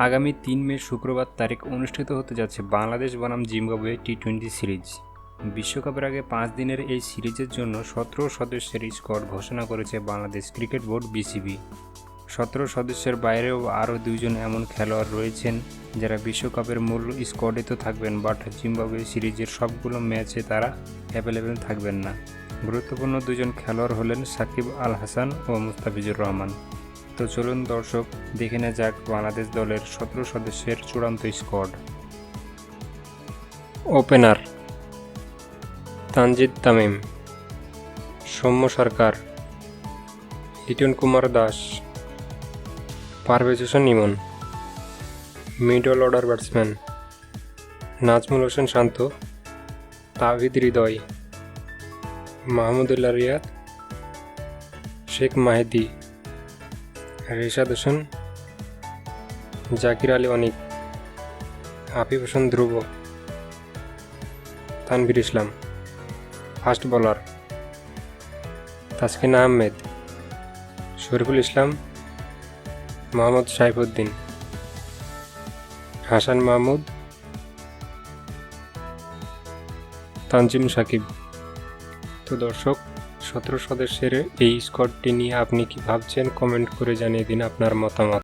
আগামী ৩ মে শুক্রবার তারিখ অনুষ্ঠিত হতে যাচ্ছে বাংলাদেশ বনাম জিম্বাবুয়ে টি-20 সিরিজ। বিশ্বকাপের আগে 5 দিনের এই সিরিজের জন্য 17 সদস্যের স্কোয়াড ঘোষণা করেছে বাংলাদেশ ক্রিকেট বোর্ড বিসিবি। 17 সদস্যের বাইরেও আরও 2 জন এমন খেলোয়াড় রয়েছেন যারা বিশ্বকাপের মূল স্কোয়াডে তো থাকবেন, বাট জিম্বাবুয়ে সিরিজের সবগুলো ম্যাচে তারা অ্যাভেলেবেল থাকবেন না। গুরুত্বপূর্ণ 2 জন খেলোয়াড় হলেন সাকিব আল হাসান ও মুস্তাফিজুর রহমান। তো চলুন দর্শক, দেখে নেওয়া যাক বাংলাদেশ দলের 17 সদস্যের চূড়ান্ত squad. Opener: Tanzid Tamim, Soumya Sarkar, Litton Kumar Das, Parvez Hossain Emon. Middle order batsman: Najmul Hossain Shanto, Towhid Hridoy, Mahmudullah Riyad, Sheikh Mahedi, Rishad Hossain, Jaker Ali Anik, Afif Hossain Dhrubo, Tanvir Islam. Fast bowler: Taskin Ahmed, Shoriful Islam, Mohammad Saifuddin, Hasan Mahmud, Tanzim Sakib. তো দর্শক, 17 সদস্যের এই স্কোয়াডটি নিয়ে আপনি কি ভাবছেন? কমেন্ট করে জানিয়ে দিন আপনার মতামত।